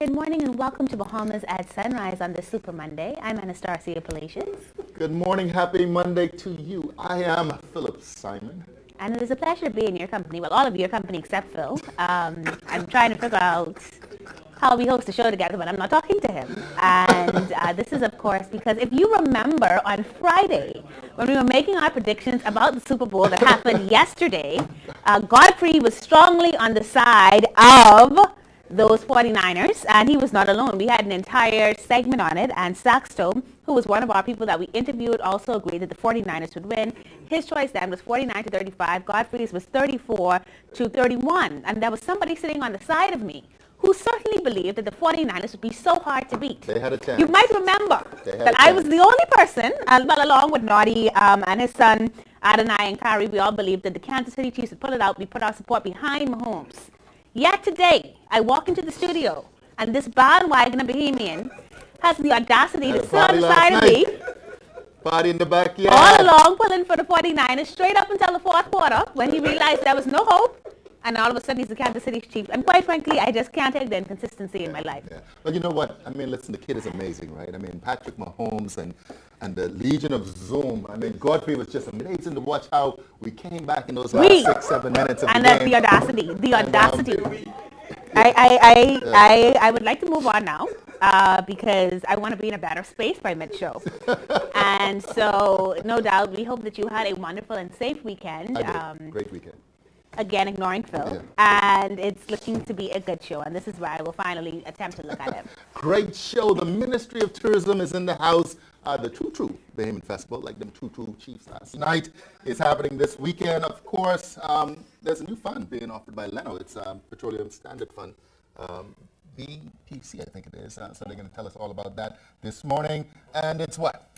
Good morning and welcome to Bahamas at Sunrise on this Super Monday. I'm Anastasia Palacios. Good morning, happy Monday to you. I am Philip Simon. And it is a pleasure to be in your company. Well, all of your company except Phil. I'm trying to figure out how we host the show together, but I'm not talking to him. And this is, of course, because if you remember on Friday, when we were making our predictions about the Super Bowl that happened yesterday, Godfrey was strongly on the side of those 49ers, and he was not alone. We had an entire segment on it, and Saxto, who was one of our people that we interviewed, also agreed that the 49ers would win. His choice then was 49-35. Godfrey's was 34-31. And there was somebody sitting on the side of me who certainly believed that the 49ers would be so hard to beat. They had a chance. You might remember that I was the only person, along with Naughty and his son Adonai and Kyrie, we all believed that the Kansas City Chiefs would pull it out. We put our support behind Mahomes. Yet today, I walk into the studio, and this bandwagon of Bohemian has the audacity to sit on the side of me. Party in the backyard. All along, pulling for the 49ers, straight up until the fourth quarter, when he realized there was no hope. And all of a sudden, he's the Kansas City Chiefs. And quite frankly, I just can't take the inconsistency in my life. Yeah. But you know what? I mean, listen, the kid is amazing, right? I mean, Patrick Mahomes and the Legion of Zoom. I mean, Godfrey was just amazing to watch how we came back in those last 6-7 minutes of the game. And the audacity. I would like to move on now because I want to be in a better space by mid-show. And so, no doubt, we hope that you had a wonderful and safe weekend. I did. Great weekend. Again, ignoring Phil. Yeah. And it's looking to be a good show. And this is where I will finally attempt to look at it. Great show. The Ministry of Tourism is in the house. The True Bahamian Festival, like them True Chiefs last night, is happening this weekend. Of course, there's a new fund being offered by Leno. It's Petroleum Standard Fund. BPC, I think it is. So they're going to tell us all about that this morning. And it's what?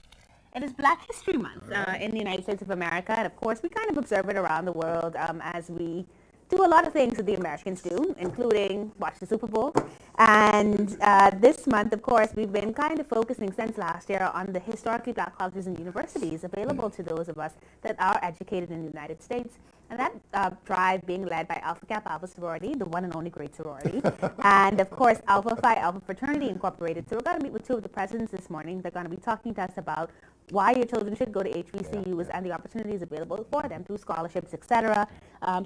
It is Black History Month in the United States of America, and of course we kind of observe it around the world as we do a lot of things that the Americans do, including watch the Super Bowl. And this month, of course, we've been kind of focusing since last year on the historically Black colleges and universities available to those of us that are educated in the United States. And that drive being led by Alpha Kappa Alpha Sorority, the one and only great sorority, and of course Alpha Phi Alpha Fraternity Incorporated. So we're going to meet with two of the presidents this morning. They're going to be talking to us about why your children should go to HBCUs and the opportunities available for them through scholarships, etc.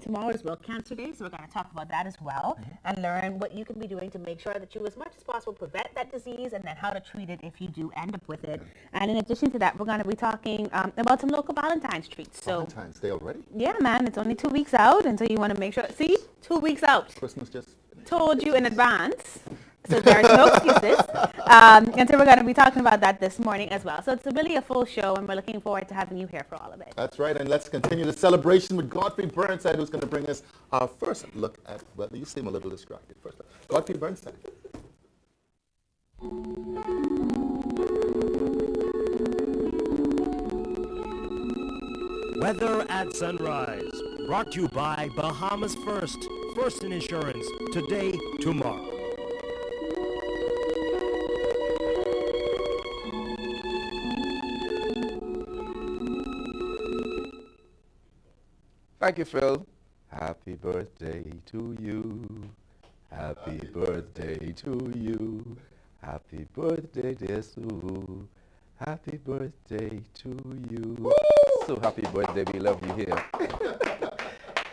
Tomorrow is World Cancer Day, so we're going to talk about that as well and learn what you can be doing to make sure that you, as much as possible, prevent that disease and then how to treat it if you do end up with it. And in addition to that, we're going to be talking about some local Valentine's treats. So Valentine's Day already? Yeah, man, it's only 2 weeks out, and so you want to make sure. See, 2 weeks out. Christmas just told you in advance. So there's no excuses. And so we're going to be talking about that this morning as well. So it's really a full show, and we're looking forward to having you here for all of it. That's right. And let's continue the celebration with Godfrey Burnside, who's going to bring us our first look at, well, you seem a little distracted. First, Godfrey Burnside. Weather at Sunrise, brought to you by Bahamas First in Insurance, today, tomorrow. Thank you, Phil. Happy birthday to you. Happy birthday to you. Happy birthday, dear Sue. Happy birthday to you. Woo! So happy birthday, we love you here.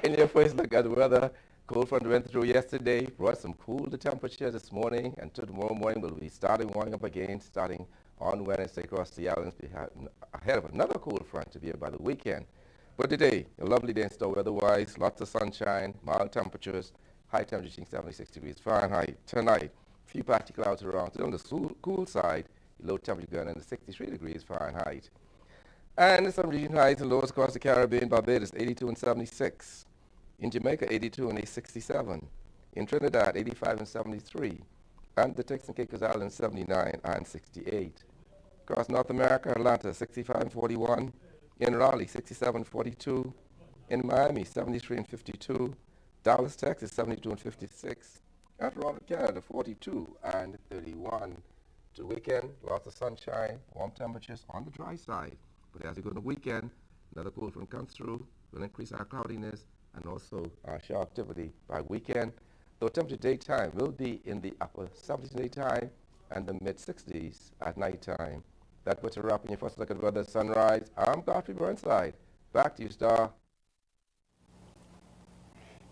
In your first look at the weather, cold front went through yesterday, brought some cool the temperature this morning, and tomorrow morning we'll be warming up again, starting on Wednesday across the islands. We have ahead of another cold front to be here by the weekend. But today, a lovely day in store weather-wise, lots of sunshine, mild temperatures, high temperature reaching 76 degrees Fahrenheit. Tonight, a few patchy clouds around. So on the cool side, low temperature going into 63 degrees Fahrenheit. And some region highs and lows across the Caribbean, Barbados 82 and 76. In Jamaica, 82 and 67. In Trinidad, 85 and 73. And the Turks and Caicos Islands, 79 and 68. Across North America, Atlanta, 65 and 41. In Raleigh, 67 and 42. In Miami, 73 and 52. Dallas, Texas, 72 and 56. And Toronto, Canada, 42 and 31. To the weekend, lots of sunshine, warm temperatures on the dry side. But as we go to the weekend, another cold front comes through, will increase our cloudiness and also our shower activity by weekend. So temperature daytime will be in the upper 70s daytime and the mid-60s at nighttime. That puts a wrap on your first look at weather sunrise. I'm Godfrey Burnside. Back to you, Star.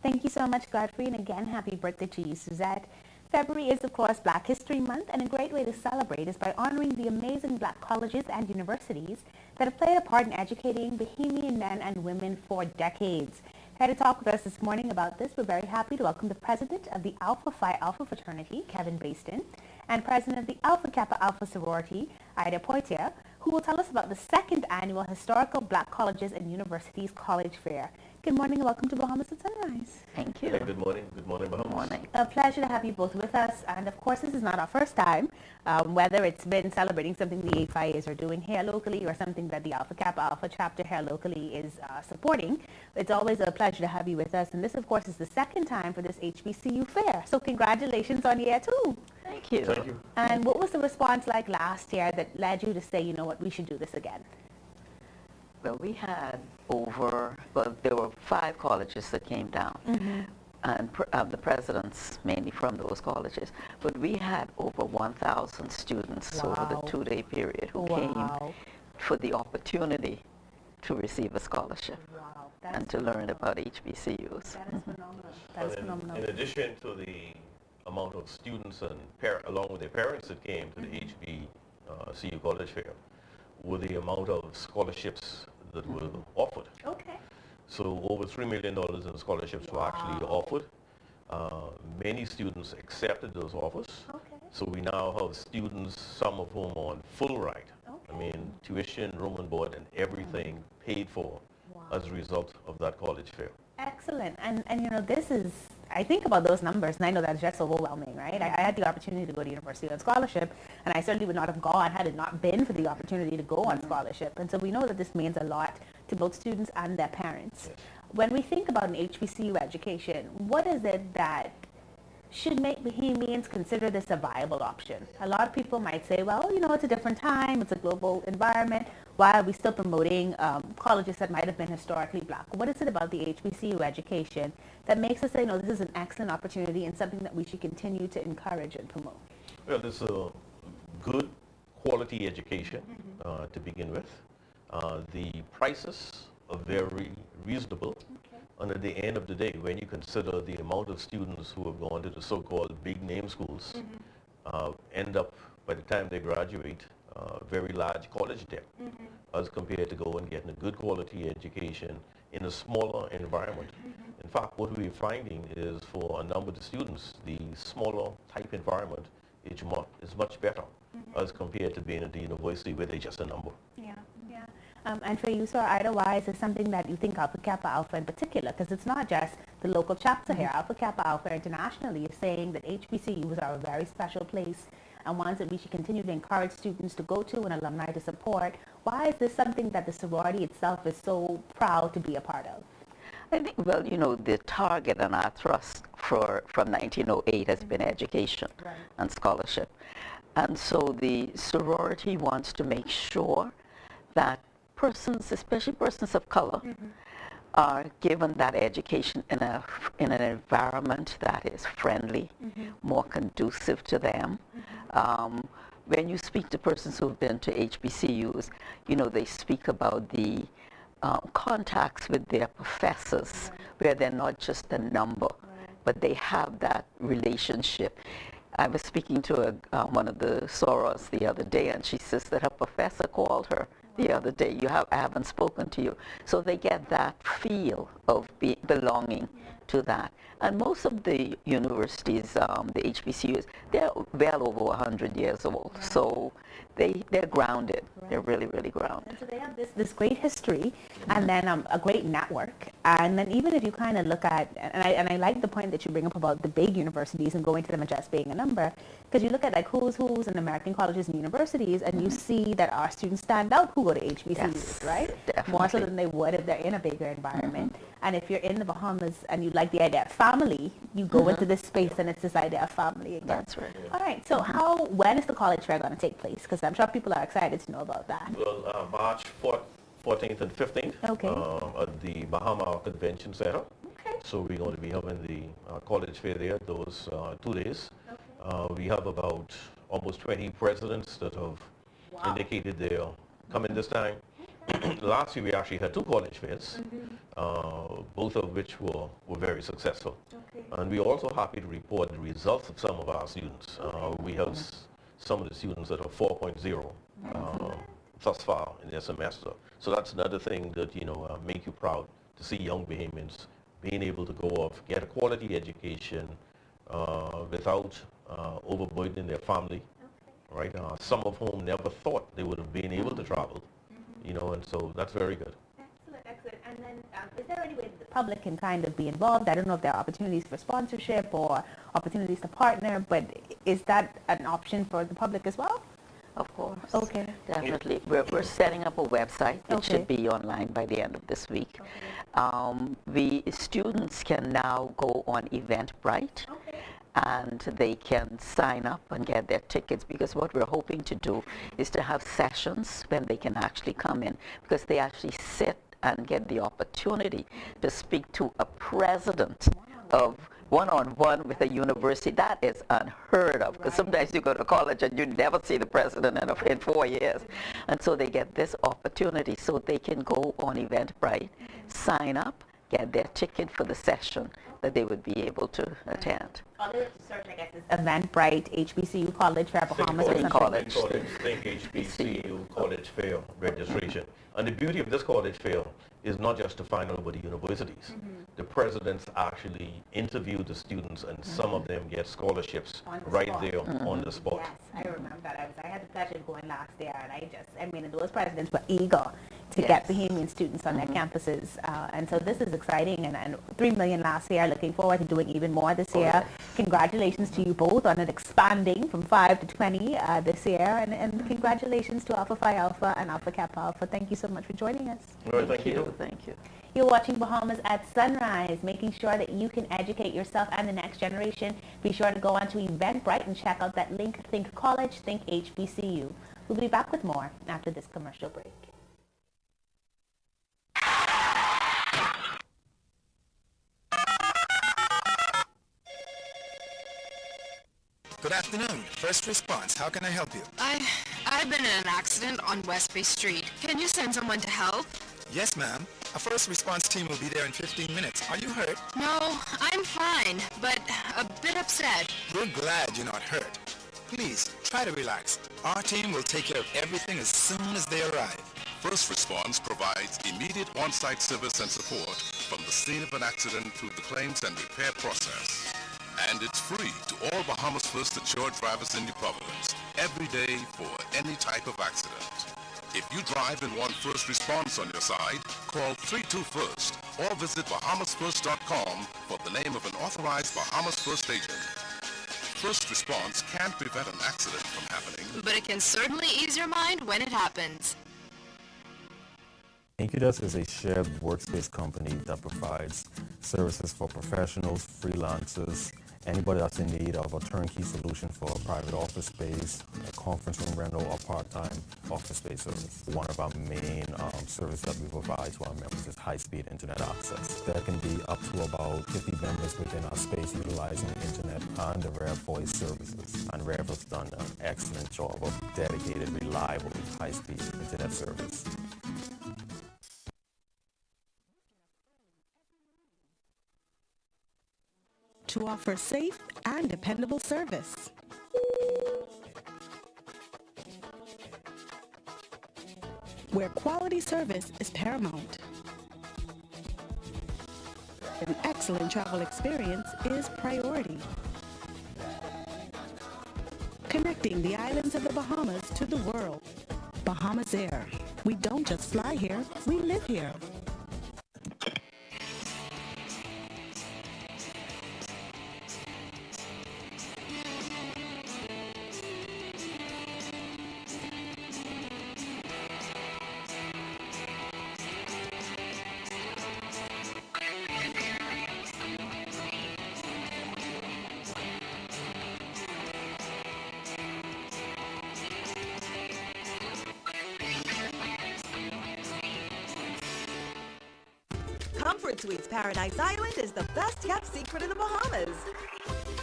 Thank you so much, Godfrey, and again, happy birthday to you, Suzette. February is, of course, Black History Month, and a great way to celebrate is by honoring the amazing Black colleges and universities that have played a part in educating Bahamian men and women for decades. Here to talk with us this morning about this, we're very happy to welcome the president of the Alpha Phi Alpha fraternity, Kevin Baston, and president of the Alpha Kappa Alpha sorority, Ida Poitier, who will tell us about the second annual Historical Black Colleges and Universities College Fair. Good morning and welcome to Bahamas at Sunrise. Thank you. Hey, good morning. Good morning, Bahamas. Good morning. A pleasure to have you both with us. And of course, this is not our first time, whether it's been celebrating something the AFIAs are doing here locally or something that the Alpha Kappa Alpha chapter here locally is supporting. It's always a pleasure to have you with us. And this, of course, is the second time for this HBCU fair. So congratulations on year two. Thank you. Thank you. And what was the response like last year that led you to say, you know what, we should do this again? Well, we had there were 5 colleges that came down, and the presidents mainly from those colleges. But we had over 1,000 students over Wow. the 2-day period who Wow. came for the opportunity to receive a scholarship Wow, and to learn about HBCUs. That is phenomenal. That is phenomenal. In addition to the amount of students and along with their parents that came to the HBCU College Fair, were the amount of scholarships that were offered. Okay. So over $3 million in scholarships were actually offered. Many students accepted those offers. Okay. So we now have students, some of whom on full ride. I mean, tuition, room and board, and everything paid for as a result of that college fair. Excellent. And you know, this is, I think about those numbers, and I know that's just overwhelming, right? I had the opportunity to go to university on scholarship, and I certainly would not have gone had it not been for the opportunity to go on scholarship. And so we know that this means a lot to both students and their parents. Yes. When we think about an HBCU education, what is it that should make Bahamians consider this a viable option? A lot of people might say, well, you know, it's a different time, it's a global environment. Why are we still promoting colleges that might have been historically Black? What is it about the HBCU education that makes us say, no, this is an excellent opportunity and something that we should continue to encourage and promote? Well, it's a good quality education to begin with. The prices are very reasonable. And at the end of the day, when you consider the amount of students who have gone to the so-called big name schools, end up, by the time they graduate, very large college debt as compared to go and getting a good quality education in a smaller environment. In fact, what we're finding is for a number of the students, the smaller type environment is much better as compared to being at the university where they're just a number. Yeah, yeah. And for you, Sir Ida, why is this something that you think Alpha Kappa Alpha in particular? Because it's not just the local chapter here. Alpha Kappa Alpha internationally is saying that HBCUs are a very special place and ones that we should continue to encourage students to go to and alumni to support. Why is this something that the sorority itself is so proud to be a part of? I think, well, you know, the target and our thrust from 1908 has been education and scholarship. And so the sorority wants to make sure that persons, especially persons of color, are given that education in an environment that is friendly, more conducive to them. When you speak to persons who've been to HBCUs, you know, they speak about the contacts with their professors, where they're not just a number, but they have that relationship. I was speaking to one of the sorors the other day, and she says that her professor called her the other day. I haven't spoken to you. So they get that feel of belonging to that. And most of the universities, the HBCUs, they're well over 100 years old. So they're grounded. They're really, really grounded. And so they have this great history and then a great network. And then even if you kind of look at, and I like the point that you bring up about the big universities and going to them and just being a number, because you look at like who's in American colleges and universities and you see that our students stand out who go to HBCUs, Yes, right? definitely. More so than they would if they're in a bigger environment. And if you're in the Bahamas and you like the idea of family, you go into this space and it's this idea of family again. That's right. All right, so when is the college fair going to take place? Because I'm sure people are excited to know about that. Well, March 14th and 15th Okay. at the Bahamas Convention Center. Okay. So we're going to be having the college fair there those 2 days. We have about almost 20 presidents that have indicated they're coming this time. Last year we actually had 2 college fairs, both of which were very successful. And we're also happy to report the results of some of our students. We have some of the students that are 4.0 thus far in their semester. So that's another thing that, make you proud to see young Bahamians being able to go off, get a quality education without overburdening their family, right? Some of whom never thought they would have been able to travel, and so that's very good. Excellent. And then is there any way that the public can kind of be involved? I don't know if there are opportunities for sponsorship or opportunities to partner, but is that an option for the public as well? Of course. Okay. Definitely. We're setting up a website. It should be online by the end of this week. The students can now go on Eventbrite. And they can sign up and get their tickets, because what we're hoping to do is to have sessions when they can actually come in, because they actually sit and get the opportunity to speak to a president of one-on-one with a university. That is unheard of, because sometimes you go to college and you never see the president in 4 years. And so they get this opportunity, so they can go on Eventbrite, sign up, get their ticket for the session that they would be able to attend. Other search, I guess, is Eventbrite, HBCU College Fair, Bahamas, or something. Think HBCU College Fair registration. And the beauty of this college fair is not just to find out about the universities. The presidents actually interview the students, and some of them get scholarships right there on the spot. Yes, I remember that. I had the pleasure of going last year, and those presidents were eager to get Bahamian students on their campuses. And so this is exciting, and 3 million last year. Looking forward to doing even more this year. Congratulations to you both on it expanding from 5 to 20 this year, and congratulations to Alpha Phi Alpha and Alpha Kappa Alpha. Thank you so much for joining us. All right, thank you. Thank you. You're watching Bahamas at Sunrise, making sure that you can educate yourself and the next generation. Be sure to go onto Eventbrite and check out that link, Think College, Think HBCU. We'll be back with more after this commercial break. Good afternoon. First response. How can I help you? I've been in an accident on West Bay Street. Can you send someone to help? Yes, ma'am. A first response team will be there in 15 minutes. Are you hurt? No, I'm fine, but a bit upset. We're glad you're not hurt. Please, try to relax. Our team will take care of everything as soon as they arrive. First Response provides immediate on-site service and support from the scene of an accident through the claims and repair process. And it's free to all Bahamas First insured drivers in New Providence, every day for any type of accident. If you drive and want First Response on your side, call 32FIRST or visit bahamasfirst.com for the name of an authorized Bahamas First agent. First Response can't prevent an accident from happening, But it can certainly ease your mind when it happens. Incudus is a shared workspace company that provides services for professionals, freelancers, anybody that's in need of a turnkey solution for a private office space, a conference room rental, or part-time office space service. One of our main services that we provide to our members is high-speed internet access. There can be up to about 50 members within our space utilizing the internet and the Rev voice services. And Rev has done an excellent job of dedicated, reliable, high-speed internet service. To offer safe and dependable service. Where quality service is paramount. An excellent travel experience is priority. Connecting the islands of the Bahamas to the world. Bahamas Air. We don't just fly here, we live here. Comfort Suites Paradise Island is the best kept secret in the Bahamas.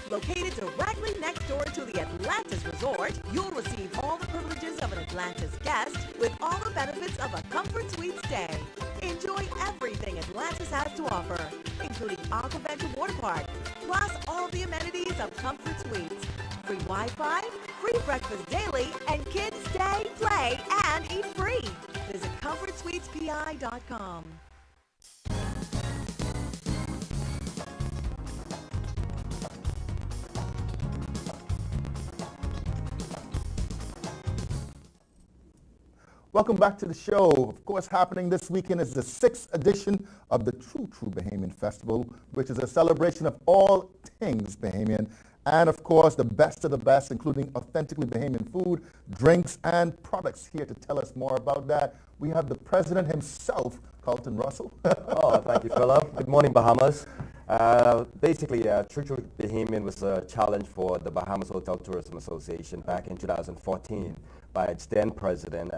Located directly next door to the Atlantis Resort, you'll receive all the privileges of an Atlantis guest with all the benefits of a Comfort Suite stay. Enjoy everything Atlantis has to offer, including Aquaventure Water Park, plus all the amenities of Comfort Suites. Free Wi-Fi, free breakfast daily, and kids stay, play, and eat free. Visit ComfortSuitesPI.com. Welcome back to the show. Of course, happening this weekend is the 6th edition of the True Bahamian Festival, which is a celebration of all things Bahamian, and of course, the best of the best, including authentically Bahamian food, drinks, and products. Here to tell us more about that, we have the president himself, Carlton Russell. Oh, thank you, Philip. Good morning, Bahamas. Basically, True Bahamian was a challenge for the Bahamas Hotel Tourism Association back in 2014 by its then president.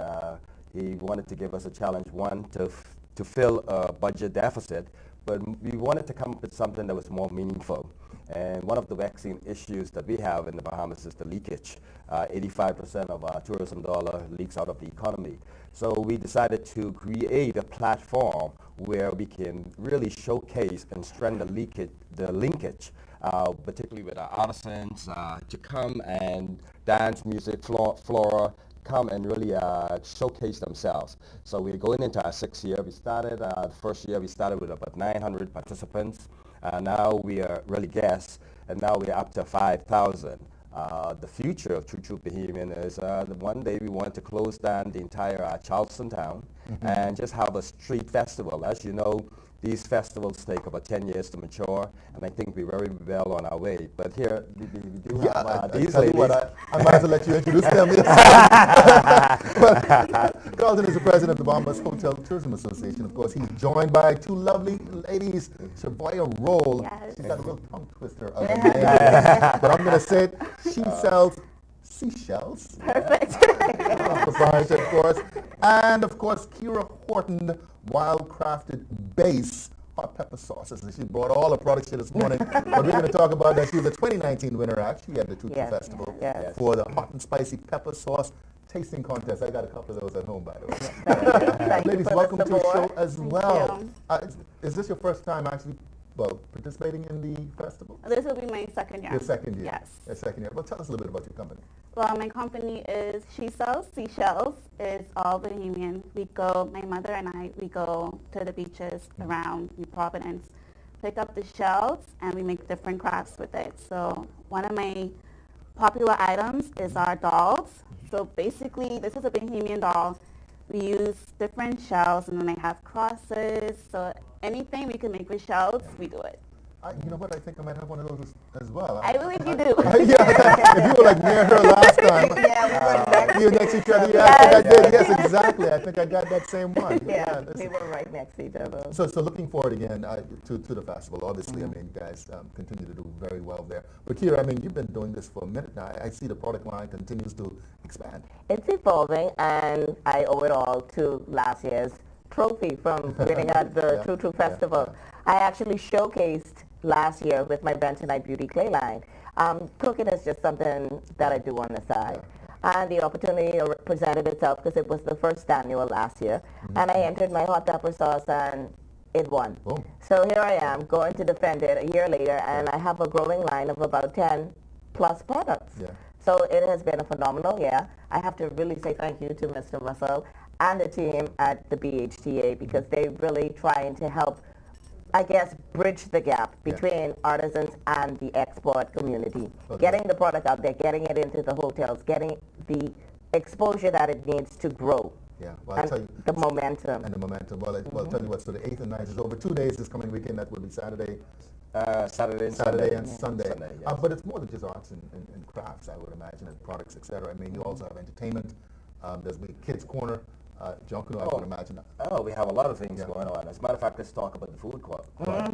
He wanted to give us a challenge, one, to fill a budget deficit, but we wanted to come up with something that was more meaningful. And one of the vexing issues that we have in the Bahamas is the leakage. 85% of our tourism dollar leaks out of the economy. So we decided to create a platform where we can really showcase and strengthen the linkage, particularly with our artisans to come and dance, music, flora, come and really showcase themselves. So we're going into our 6th year. We started, the first year we started with about 900 participants. Now we are really guests, and now we're up to 5,000. The future of True Bahamian is one day we want to close down the entire Charleston town and just have a street festival. As you know, these festivals take about 10 years to mature, and I think we're very well on our way. But here, we do have these ladies. I might as well let you introduce them. Carlton is the president of the Bahamas Hotel Tourism Association. Of course, he's joined by two lovely ladies, Shavoya Roll. Yes. She's got a little tongue twister of a name, but I'm going to say it. She sells seashells. Perfect. Proprietor, of course. And, of course, Kira Horton, wild-crafted base hot pepper sauces. And she brought all the products here this morning. But we're going to talk about that. She was a 2019 winner, actually, at the True Festival for the hot and spicy pepper sauce tasting contest. I got a couple of those at home, by the way. Ladies, welcome to the show as well. Is this your first time actually participating in the festival? This will be my second year. Your second year? Yes. Your second year. Well, tell us a little bit about your company. Well, my company is She Sells Seashells. It's all Bahamian. My mother and I, we go to the beaches around New Providence, pick up the shells, and we make different crafts with it. So one of my popular items is our dolls. So basically, this is a Bahamian doll. We use different shells, and then they have crosses. So anything we can make with shells, we do it. You know what? I think I might have one of those as well. I believe you do. If you were like near her last time. You next to each other. Yeah, I think I did. Yes, exactly. I think I got that same one. We were right next to each other. So looking forward again to the festival. Obviously, I mean, you guys continue to do very well there. But Kira, I mean, you've been doing this for a minute now. I see the product line continues to expand. It's evolving, and I owe it all to last year's trophy from winning at the True Festival. I actually showcased last year with my Bentonite Beauty clay line. Cooking is just something that I do on the side. And the opportunity presented itself because it was the first annual last year. And I entered my hot pepper sauce and it won. Boom. So here I am going to defend it a year later, and I have a growing line of about 10 plus products. So it has been a phenomenal year. I have to really say thank you to Mr. Russell and the team at the BHTA because they're really trying to help, I guess, bridge the gap between artisans and the export community. Getting the product out there, getting it into the hotels, getting the exposure that it needs to grow. Well, I'll tell you. The momentum. And the momentum. Well, I'll tell you what, so the 8th and 9th is over 2 days this coming weekend. That will be Saturday. Saturday and Sunday. But it's more than just arts and crafts, I would imagine, and products, etc. I mean, you also have entertainment. There's the Kids Corner. John Canoe, I would imagine. Oh, we have a lot of things going on. As a matter of fact, let's talk about the food court. I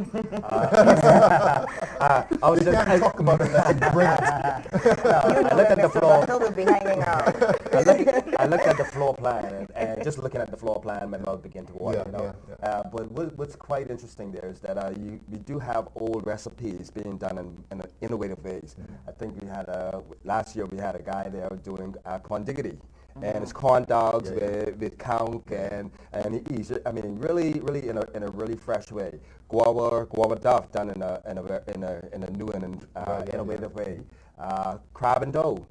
was just talk about it unless you bring it. I looked at the floor. Will be hanging out. I looked at the floor plan, and just looking at the floor plan, my mouth began to water. But what's quite interesting there is that we do have old recipes being done in innovative ways. I think we had last year we had a guy there doing corn diggity. And it's corn dogs with conch and eats. I mean, really in a really fresh way. Guava duff done in a new and innovative way. Crab and dough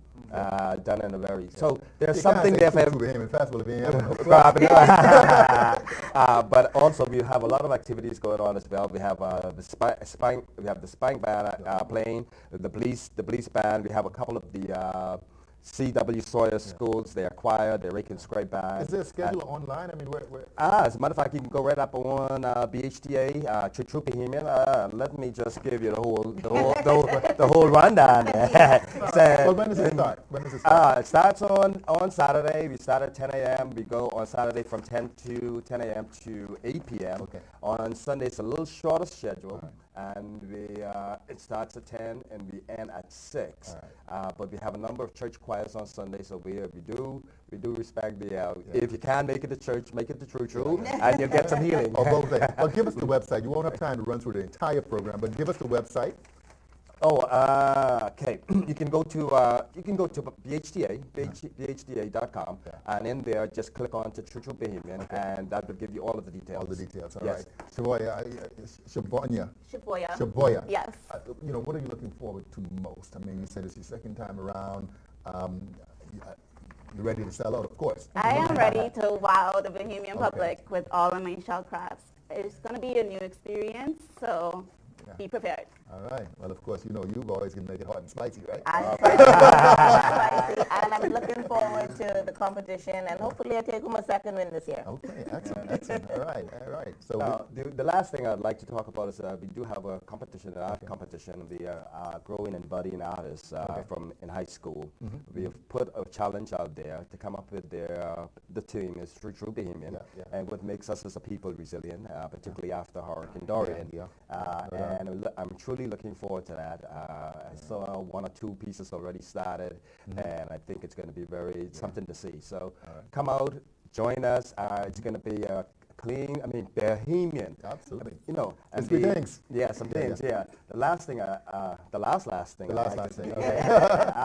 done in a very so there's something there for every festival. Crab and dough. But also we have a lot of activities going on as well. We have the spank band playing, the police band. We have a couple of the C.W. Sawyer schools, they acquire, they reconstruct back. Is there a schedule online? I mean, where? As a matter of fact, you can go right up on BHTA, True Bohemian. Let me just give you the whole rundown. Well, when does it start? It starts on Saturday. We start at 10 a.m. We go on Saturday from 10 a.m. to 8 p.m. Okay. On Sunday, it's a little shorter schedule. And it starts at 10 and we end at 6. But we have a number of church choirs on Sunday, so we do respect the. If you can make it to church, make it to True, and you'll get some healing. Well, give us the website. You won't have time to run through the entire program, but give us the website. Okay. You can go to BHTA.com, and in there just click on to True Bohemian, and that will give you all of the details. All the details. All yes. right. Shaboya. Yes. What are you looking forward to most? I mean, you said it's your second time around. You're ready to sell out, of course. I am ready to wow the Bohemian public with all of my shell crafts. It's going to be a new experience, so be prepared. All right. Well, of course, you've always can make it hot and spicy, right? Spicy, and I'm looking forward to the competition, and hopefully I take home a second win this year. Okay, excellent. All right. So the last thing I'd like to talk about is we do have a competition, an art competition. We are growing and budding artists from in high school. We have put a challenge out there to come up with the theme is True Bohemian, and what makes us as a people resilient, particularly after Hurricane Dorian. And I'm truly looking forward to that. I saw one or two pieces already started, and I think it's going to be something to see. So come out, join us. It's going to be a Bohemian. Absolutely. And things. Yeah, some things. Yeah. The last thing.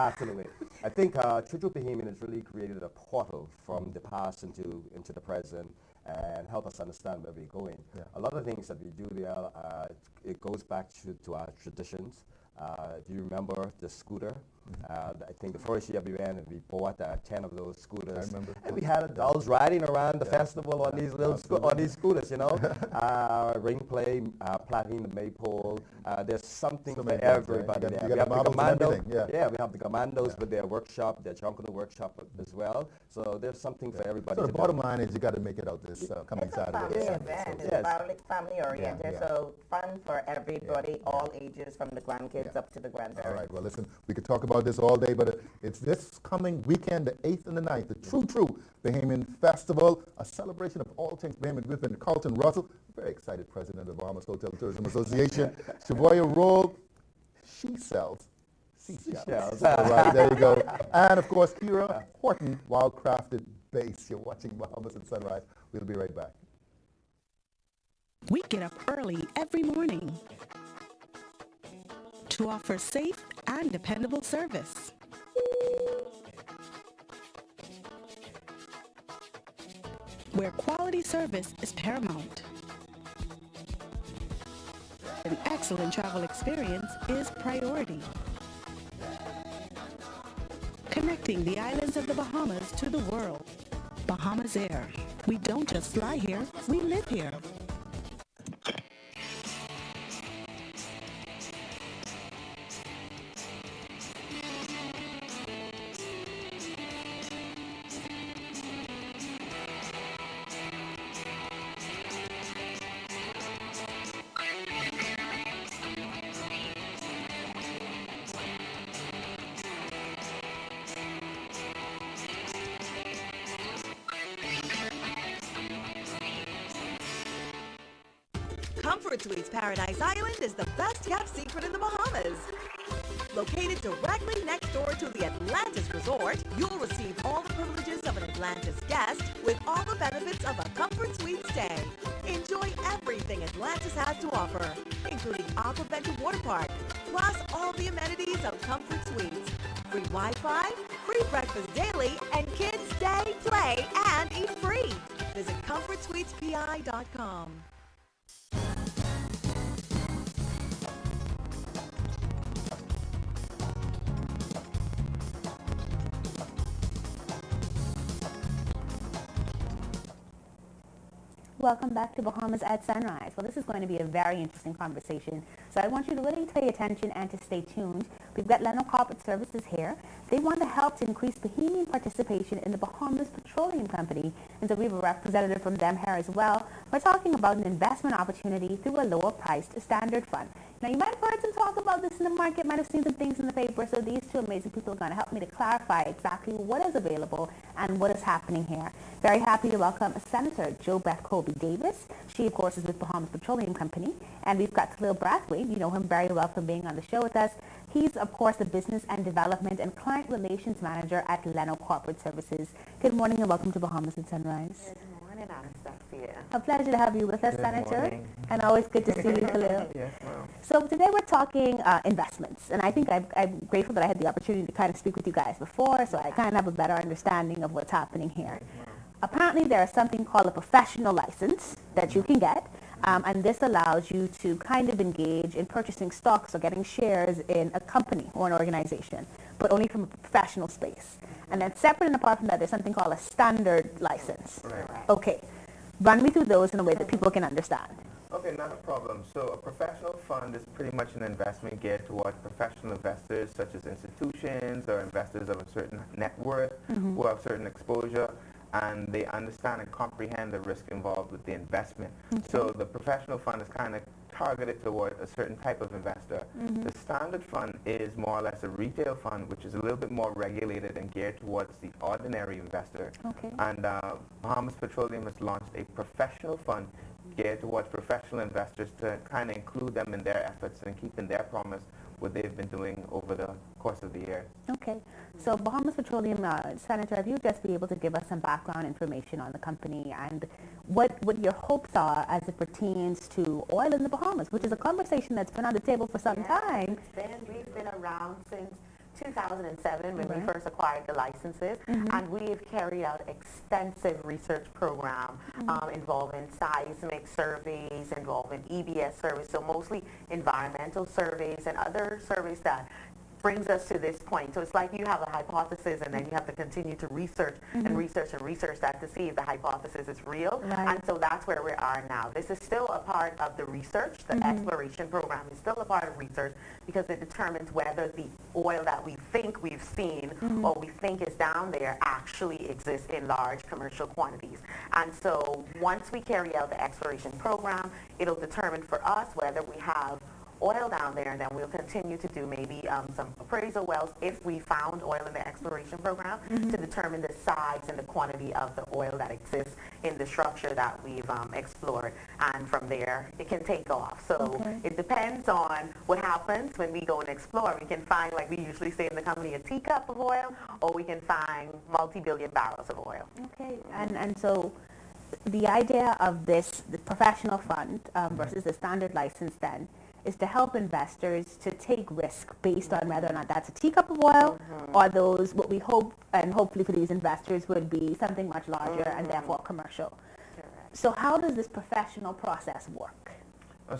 Absolutely. I think True Bohemian has really created a portal from the past into the present, and help us understand where we're going. A lot of things that we do there, it goes back to our traditions. Do you remember the scooter? I think the first year we ran, we bought 10 of those scooters. I remember. And we had adults riding around the festival on these little scooters, ring play, plaiting the maypole. There's something for everybody there. We have the commandos. We have the commandos with their workshop, their Jungle workshop as well. So there's something for everybody. So the bottom line is you got to make it out this coming Saturday. It's family oriented, so fun for everybody, all ages, from the grandkids up to the grandparents. All right. Well, listen, we could talk about this all day, but it's this coming weekend, the 8th and the 9th, the True Bahamian Festival, a celebration of all things Bahamian with Carlton Russell, very excited president of the Bahamas Hotel Tourism Association. Shavoya Roll, she sells seashells. All right, there you go. And, of course, Kira Horton, Wildcrafted Base. You're watching Bahamas at Sunrise. We'll be right back. We get up early every morning to offer safe and dependable service. Where quality service is paramount. An excellent travel experience is priority. Connecting the islands of the Bahamas to the world. Bahamas Air. We don't just fly here, we live here. Comfort Suites Paradise Island is the best-kept secret in the Bahamas. Located directly next door to the Atlantis Resort, you'll receive all the privileges of an Atlantis guest with all the benefits of a Comfort Suite stay. Enjoy everything Atlantis has to offer, including Aquaventure Water Park, plus all the amenities of Comfort Suites. Free Wi-Fi, free breakfast daily, and kids stay, play, and eat free. Visit ComfortSuitesPI.com. Welcome back to Bahamas at Sunrise. Well, this is going to be a very interesting conversation, so I want you to really pay attention and to stay tuned. We've got Leno Corporate Services here. They want to help to increase Bahamian participation in the Bahamas Petroleum Company, and so we have a representative from them here as well. We're talking about an investment opportunity through a lower-priced standard fund. Now, you might have heard some talk about this in the market, might have seen some things in the paper, so these two amazing people are going to help me to clarify exactly what is available and what is happening here. Very happy to welcome Senator Jo Beth Colby Davis. She, of course, is with Bahamas Petroleum Company. And we've got Khalil Brathwaite. You know him very well from being on the show with us. He's, of course, the Business and Development and Client Relations Manager at Leno Corporate Services. Good morning and welcome to Bahamas at Sunrise. Good morning, Anastasia. A pleasure to have you with us, Good Senator. morning. And always good to see you, Khalil. Yes, ma'am. So today we're talking investments, and I think I'm grateful that I had the opportunity to kind of speak with you guys before, so I kind of have a better understanding of what's happening here. Apparently there is something called a professional license that you can get, and this allows you to kind of engage in purchasing stocks or getting shares in a company or an organization, but only from a professional space. And then separate and apart from that, there's something called a standard license. Right. Okay, run me through those in a way that people can understand. Okay, not a problem. So a professional fund is pretty much an investment geared towards professional investors such as institutions or investors of a certain net worth who have certain exposure, and they understand and comprehend the risk involved with the investment. So the professional fund is kind of targeted toward a certain type of investor. The standard fund is more or less a retail fund, which is a little bit more regulated and geared towards the ordinary investor. And Bahamas Petroleum has launched a professional fund geared towards professional investors to kind of include them in their efforts and keep in their promise what they've been doing over the course of the year. Okay. So Bahamas Petroleum, Senator, if you just be able to give us some background information on the company and what your hopes are as it pertains to oil in the Bahamas, which is a conversation that's been on the table for some time. We've been around since 2007 when we first acquired the licenses, and we've carried out extensive research program involving seismic surveys, involving EBS surveys, so mostly environmental surveys and other surveys that brings us to this point. So it's like you have a hypothesis and then you have to continue to research and research and research that to see if the hypothesis is real. And so that's where we are now. This is still a part of the research. The exploration program is still a part of research because it determines whether the oil that we think we've seen or we think is down there actually exists in large commercial quantities. And so once we carry out the exploration program, it'll determine for us whether we have oil down there, and then we'll continue to do maybe some appraisal wells if we found oil in the exploration program to determine the size and the quantity of the oil that exists in the structure that we've explored. And from there, it can take off. So it depends on what happens when we go and explore. We can find, like we usually say in the company, a teacup of oil, or we can find multi-billion barrels of oil. Okay, and so the idea of this, the professional fund versus the standard license then, is to help investors to take risk based on whether or not that's a teacup of oil or those, what we hope and hopefully for these investors would be something much larger and therefore commercial. So how does this professional process work?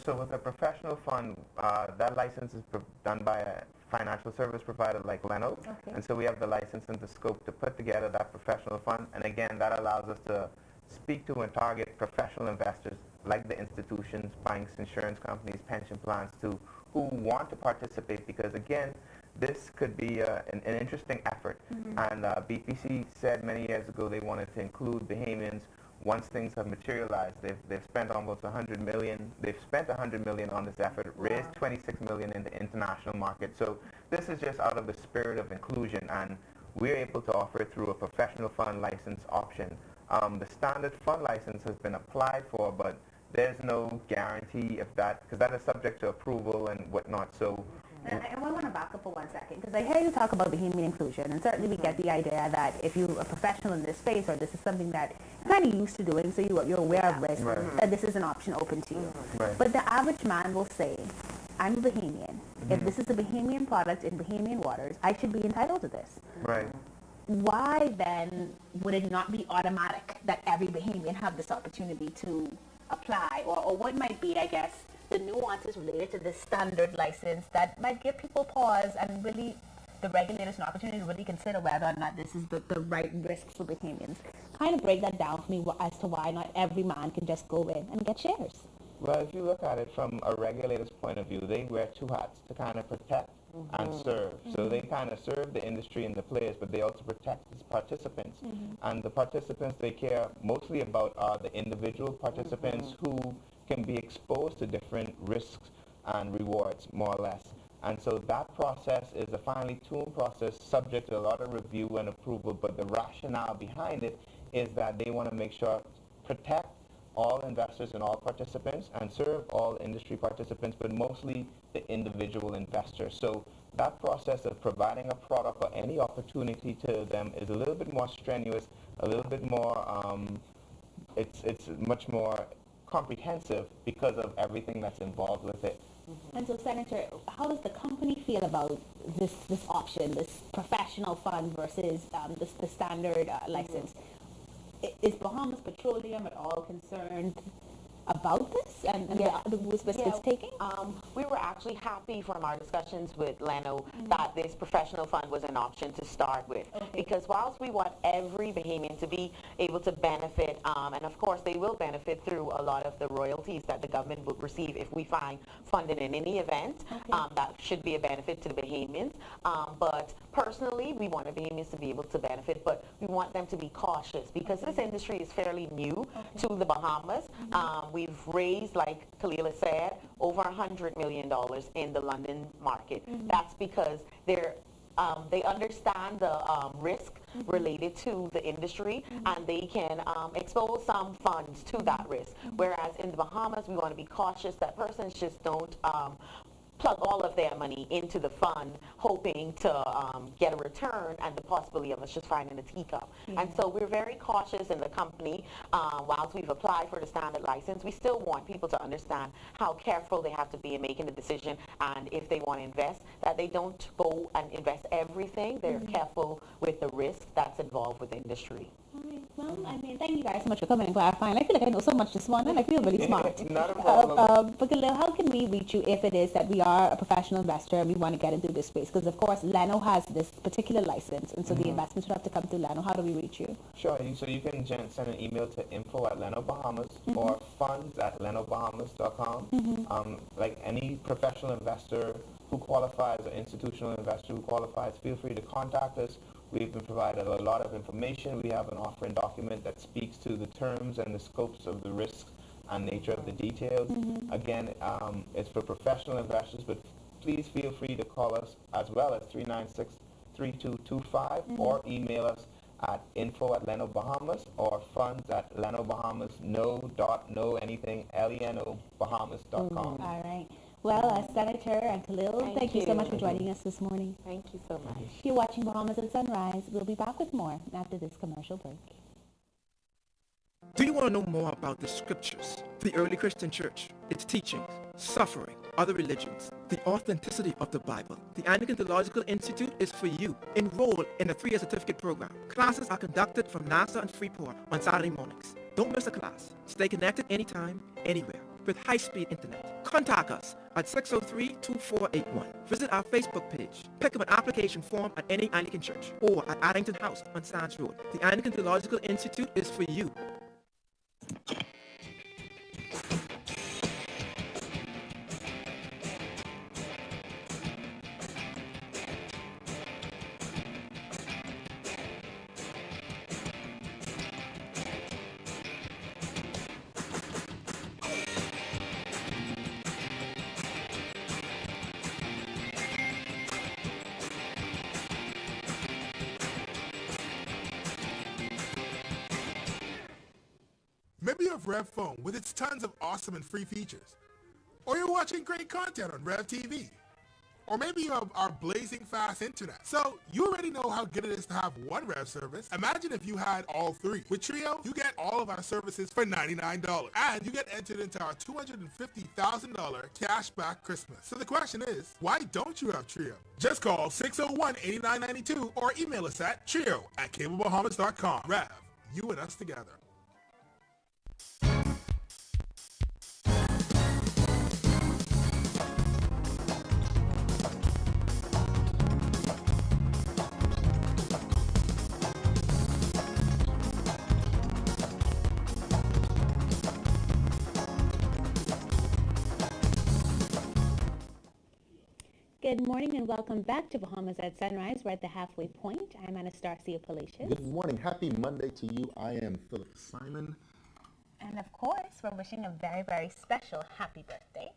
So with a professional fund, that license is done by a financial service provider like Leno. And so we have the license and the scope to put together that professional fund. And again, that allows us to speak to and target professional investors like the institutions, banks, insurance companies, pension plans who want to participate, because again, this could be an interesting effort. And BPC said many years ago they wanted to include Bahamians once things have materialized. They've spent almost $100 million. They've spent $100 million on this effort, raised $26 million in the international market. So this is just out of the spirit of inclusion, and we're able to offer it through a professional fund license option. The standard fund license has been applied for, but there's no guarantee if that, because that is subject to approval and whatnot. So And I want to back up for 1 second, because I hear you talk about Bahamian inclusion, and certainly we get the idea that if you're a professional in this space, or this is something that you're kind of used to doing, so you're aware of risk, that this is an option open to you. But the average man will say, I'm a Bahamian. If this is a Bahamian product in Bahamian waters, I should be entitled to this. Right. Why then would it not be automatic that every Bahamian have this opportunity to apply, or what might be, I guess, the nuances related to this standard license that might give people pause and really the regulators an opportunity to really consider whether or not this is the right risk for Bahamians? Kind of break that down for me as to why not every man can just go in and get shares. Well, if you look at it from a regulator's point of view, they wear two hats to kind of protect and serve. So they kind of serve the industry and the players, but they also protect the participants. And the participants they care mostly about are the individual participants who can be exposed to different risks and rewards, more or less. And so that process is a finely tuned process subject to a lot of review and approval, but the rationale behind it is that they want to make sure, protect all investors and all participants and serve all industry participants, but mostly the individual investors. So that process of providing a product or any opportunity to them is a little bit more strenuous, a little bit more, it's much more comprehensive because of everything that's involved with it. And so, Senator, how does the company feel about this option, this professional fund versus the standard license? Is Bahamas Petroleum at all concerned about this and the moves it's taking? We were actually happy from our discussions with Leno that this professional fund was an option to start with. Because whilst we want every Bahamian to be able to benefit, and of course they will benefit through a lot of the royalties that the government would receive if we find funding in any event, that should be a benefit to the Bahamians. But personally, we want the Bahamians to be able to benefit, but we want them to be cautious because this industry is fairly new to the Bahamas. We've raised, like Khalila said, over $100 million in the London market. That's because they understand the risk related to the industry, and they can expose some funds to that risk. Whereas in the Bahamas, we want to be cautious that persons just don't plug all of their money into the fund hoping to get a return and the possibility of us just finding a teacup. And so we're very cautious in the company. Whilst we've applied for the standard license, we still want people to understand how careful they have to be in making the decision, and if they want to invest, that they don't go and invest everything. They're careful with the risk that's involved with the industry. Well, I mean, thank you guys so much for coming and clarifying. I feel like I know so much this morning. I feel really smart. Not a problem. But Khalil, how can we reach you if it is that we are a professional investor and we want to get into this space? Because, of course, Leno has this particular license, and so the investments would have to come through Leno. How do we reach you? Sure. So you can send an email to info@lenobahamas or funds@lenobahamas.com. Like any professional investor who qualifies, or institutional investor who qualifies, feel free to contact us. We've been provided a lot of information. We have an offering document that speaks to the terms and the scopes of the risks and nature of the details. Again, it's for professional investors, but please feel free to call us as well as 396-3225 or email us at info@lenobahamas or funds@lenobahamas, no anything, lenobahamas.com. All right. Well, Senator and Khalil, thank you so much for joining us this morning. Thank you so much. You're watching Bahamas at Sunrise. We'll be back with more after this commercial break. Do you want to know more about the scriptures, the early Christian church, its teachings, suffering, other religions, the authenticity of the Bible? The Anglican Theological Institute is for you. Enroll in a 3-year certificate program. Classes are conducted from NASA and Freeport on Saturday mornings. Don't miss a class. Stay connected anytime, anywhere, with high-speed internet. Contact us at 603-2481. Visit our Facebook page. Pick up an application form at any Anglican church or at Addington House on Sands Road. The Anglican Theological Institute is for you. Maybe you're of Rev Phone with its tons of awesome and free features. Or you're watching great content on Rev TV. Or maybe you have our blazing fast internet. So you already know how good it is to have one Rev service. Imagine if you had all three. With Trio, you get all of our services for $99. And you get entered into our $250,000 cashback Christmas. So the question is, why don't you have Trio? Just call 601-8992 or email us at trio@cablebahamas.com. Rev, you and us together. Good morning and welcome back to Bahamas at Sunrise. We're at the halfway point. I'm Anastasia Palacios. Good morning. Happy Monday to you. I am Philip Simon. And of course, we're wishing a very, very special happy birthday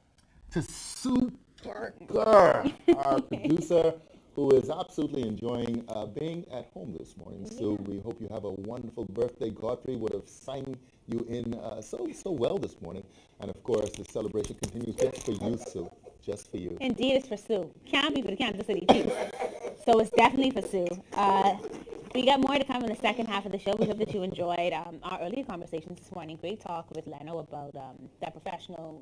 to Sue Parker, our producer, who is absolutely enjoying being at home this morning. Yeah. So we hope you have a wonderful birthday. Godfrey would have signed you in so well this morning. And of course, the celebration continues just for you, Sue. Just for you. Indeed, it's for Sue. Can't be for the Kansas City Chiefs. So it's definitely for Sue. We got more to come in the second half of the show. We hope that you enjoyed our earlier conversations this morning. Great talk with Leno about that professional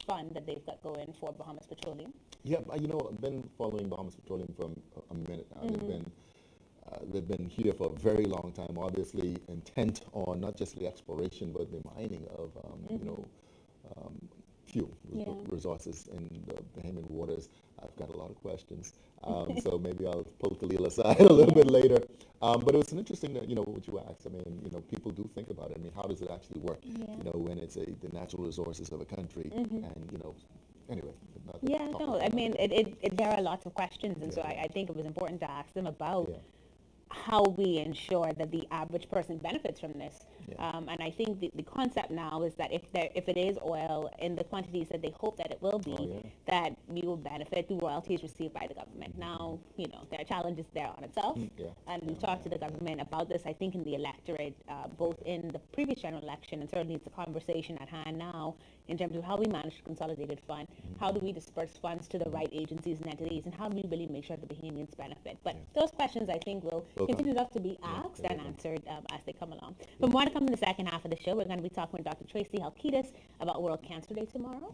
fund that they've got going for Bahamas Petroleum. Yeah, you know, I've been following Bahamas Petroleum for a minute now. Mm-hmm. They've been here for a very long time, obviously intent on not just the exploration, but the mining of, fuel resources in the Bahamian waters. I've got a lot of questions, so maybe I'll poke Khalil aside a little bit later. But it was an interesting, what you asked. I mean, people do think about it. I mean, how does it actually work? Yeah. When it's the natural resources of a country, and anyway. I mean, there are lots of questions, and so I think it was important to ask them about how we ensure that the average person benefits from this. And I think the concept now is that if it is oil in the quantities that they hope that it will be, that we will benefit through royalties received by the government. Now, there are challenges there on itself, and we've talked to the government about this, I think, in the electorate, both in the previous general election, and certainly it's a conversation at hand now in terms of how we manage the consolidated fund, how do we disperse funds to the right agencies and entities, and how do we really make sure the Bahamians benefit. But those questions, I think, will continue to be asked and answered as they come along. But more to come in the second half of the show. We're going to be talking with Dr. Tracy Halkitis about World Cancer Day tomorrow.